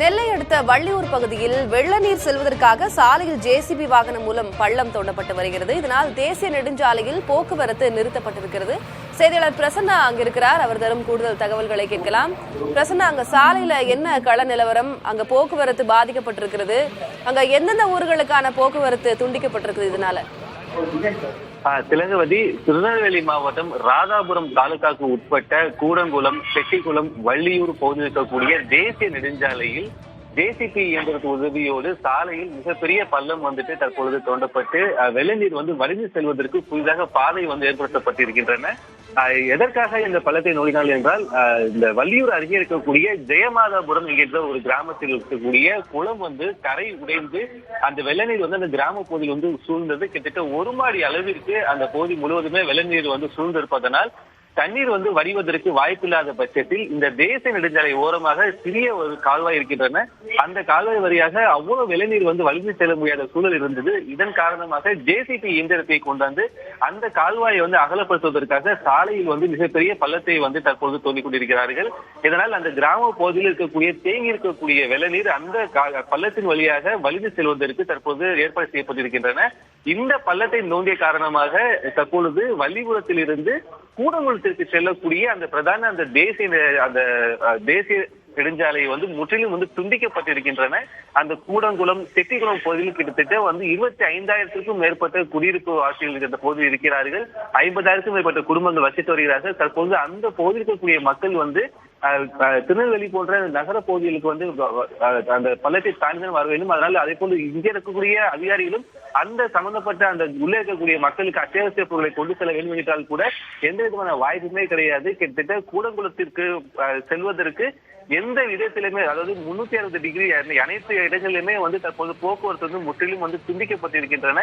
நெல்லை அடுத்த வள்ளியூர் பகுதியில் வெள்ள நீர் செல்வதற்காக சாலையில் ஜேசிபி வாகனம் மூலம் பள்ளம் தோண்டப்பட்டு வருகிறது. இதனால் தேசிய நெடுஞ்சாலையில் போக்குவரத்து நிறுத்தப்பட்டிருக்கிறது. செய்தியாளர் பிரசன்னா அங்கிருக்கிறார். அவர் தரும் கூடுதல் தகவல்களை கேட்கலாம். பிரசன்னா, அங்க சாலையில என்ன கள நிலவரம்? அங்க போக்குவரத்து பாதிக்கப்பட்டிருக்கிறது. அங்க எந்தெந்த ஊர்களுக்கான போக்குவரத்து துண்டிக்கப்பட்டிருக்குது இதனால? திலகவதி, திருநெல்வேலி மாவட்டம் ராதாபுரம் தாலுகாவுக்கு உட்பட்ட கூடங்குளம், செட்டிக்குளம், வள்ளியூர் பகுதியில் இருக்கக்கூடிய தேசிய நெடுஞ்சாலையில் ஜேசிபி இயந்திரத்து உதவியோடு சாலையில் மிகப்பெரிய பள்ளம் தற்பொழுது தோண்டப்பட்டு வெள்ள நீர் வடிந்து செல்வதற்கு புதிதாக பாதை ஏற்படுத்தப்பட்டிருக்கின்றன. எதற்காக இந்த பள்ளத்தை நோக்கினால் என்றால், இந்த வள்ளியூர் அருகே இருக்கக்கூடிய ஜெயமாதாபுரம் என்கின்ற ஒரு கிராமத்தில் இருக்கக்கூடிய குளம் கரை உடைந்து அந்த வெள்ள நீர் அந்த கிராம பகுதியில் சூழ்ந்தது. கிட்டத்தட்ட ஒரு மாடி அளவிற்கு அந்த பகுதி முழுவதுமே வெள்ள நீர் சூழ்ந்திருப்பதனால் தண்ணீர் வடிவதற்கு வாய்ப்பில்லாத பட்சத்தில் இந்த தேசிய நெடுஞ்சாலை ஓரமாக சிறிய ஒரு கால்வாய் இருக்கின்றன. அந்த கால்வாய் வழியாக அவ்வளவு வெள்ளநீர் வலிந்து செல்ல முடியாத சூழல் இருந்தது. இதன் காரணமாக ஜேசிபி இயந்திரத்தை கொண்டாந்து அந்த கால்வாயை அகலப்படுத்துவதற்காக சாலையில் மிகப்பெரிய பள்ளத்தை தற்போது தோண்டிக் கொண்டிருக்கிறார்கள். இதனால் அந்த கிராம பகுதியில் இருக்கக்கூடிய தேங்கி இருக்கக்கூடிய வெள்ளநீர் அந்த பள்ளத்தின் வழியாக வலிந்து செல்வதற்கு தற்போது ஏற்பாடு செய்யப்பட்டிருக்கின்றன. இந்த பள்ளத்தை நோண்டிய காரணமாக தற்பொழுது வள்ளிபுரத்தில் இருந்து கூடங்குளத்திற்கு செல்லக்கூடிய அந்த பிரதான அந்த தேசிய நெடுஞ்சாலை முற்றிலும் துண்டிக்கப்பட்டிருக்கின்றன. அந்த கூடங்குளம், செட்டிக்குளம் பகுதியில் கிட்டத்தட்ட 25,000க்கும் மேற்பட்ட குடியிருப்பு வாசிகள் இந்த பகுதியில் இருக்கிறார்கள். 50,000க்கும் மேற்பட்ட குடும்பங்கள் வசித்து வருகிறார்கள். தற்போது அந்த பகுதியில் இருக்கக்கூடிய மக்கள் திருநெல்வேலி போன்ற நகர பகுதிகளுக்கு அந்த பள்ளத்தை தாண்டிதான் வர வேண்டும். அதனால அதே போன்று இங்கே இருக்கக்கூடிய அதிகாரிகளும் அந்த சம்பந்தப்பட்ட அந்த உள்ளே இருக்கக்கூடிய மக்களுக்கு அத்தியாவசிய பொருட்களை கொண்டு செல்ல வேண்டும் என்றால் கூட எந்த விதமான வாய்ப்புமே கிடையாது. கிட்டத்தட்ட கூடங்குளத்திற்கு செல்வதற்கு எந்த விதத்திலுமே, அதாவது 360 டிகிரி அனைத்து இடங்களிலுமே தற்போது போக்குவரத்து முற்றிலும் துண்டிக்கப்பட்டிருக்கின்றன.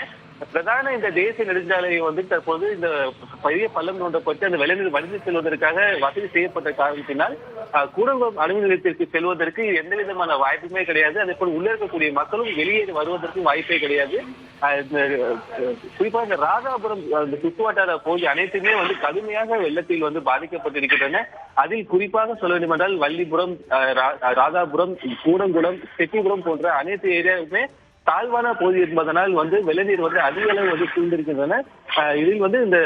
பிரதான இந்த தேசிய நெடுஞ்சாலையை தற்போது இந்த பெரிய பள்ளம் நோண்டப்பட்டு அந்த வெள்ளநீர் வடிந்து செல்வதற்காக வசதி செய்யப்பட்ட காரணத்தினால் கூடங்குளம் அணுமின் நிலையத்திற்கு செல்வதற்கு எந்த விதமான வாய்ப்புமே கிடையாது. அதே போல் உள்ள இருக்கக்கூடிய மக்களும் வெளியேறி வருவதற்கும் வாய்ப்பே கிடையாது. குறிப்பாக இந்த ராதாபுரம் சுற்றுவட்டார பகுதி அனைத்துமே கடுமையாக வெள்ளத்தில் பாதிக்கப்பட்டிருக்கின்றன. அதில் குறிப்பாக சொல்ல வேண்டும் என்றால் வள்ளிபுரம், ராதாபுரம், கூடங்குளம், செட்டிபுரம் போன்ற அனைத்து ஏரியாவுமே தாழ்வான பகுதி என்பதனால் வெள்ளநீர் அதிக அளவு சூழ்ந்திருக்கின்றன. இதில் இந்த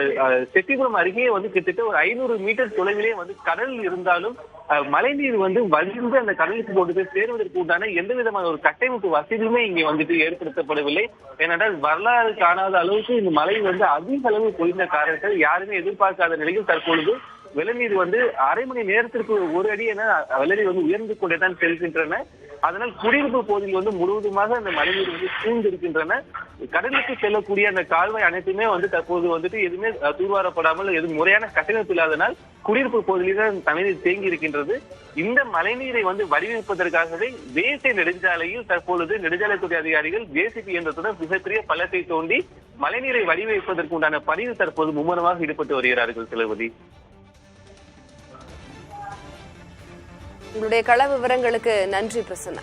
செட்டிபுரம் அருகே கிட்டத்தட்ட ஒரு 500 மீட்டர் தொலைவிலே கடல் இருந்தாலும் மழைநீர் வலிந்து அந்த கடலுக்கு கொண்டு போய் சேருவதற்கு உண்டான எந்த விதமான ஒரு கட்டமைப்பு வசதியுமே இங்கே ஏற்படுத்தப்படவில்லை. ஏனென்றால் வரலாறு காணாத அளவுக்கு இந்த மழை அதிக அளவு பொழிந்த காரணத்தில் யாருமே எதிர்பார்க்காத நிலையில் தற்பொழுது வெள்ளநீர் அரை மணி நேரத்திற்கு ஒரு அடி என வெள்ளநீர் உயர்ந்து கொண்டேதான் செல்கின்றன. அதனால் குடியிருப்பு பகுதியில் முழுவதுமாக அந்த மழைநீர் சூழ்ந்திருக்கின்றன. கடலுக்கு செல்லக்கூடிய அந்த கால்வாய் அனைத்துமே தற்போது எதுவுமே தூர்வாரப்படாமல் எதுவும் முறையான கட்டமைப்பு இல்லாதனால் குடியிருப்பு பகுதியில்தான் தண்ணீர் தேங்கி இருக்கின்றது. இந்த மழைநீரை வடிவமைப்பதற்காகவே தேசிய நெடுஞ்சாலையில் தற்பொழுது நெடுஞ்சாலைத்துறை அதிகாரிகள் ஜேசிபி இயந்திரத்துடன் மிகப்பெரிய பள்ளத்தை தோண்டி மழைநீரை வடிவமைப்பதற்கு உண்டான பணியில் தற்போது மும்முரமாக ஈடுபட்டு வருகிறார்கள். திலகவதி, உங்களுடைய கள விவரங்களுக்கு நன்றி பிரசன்னா.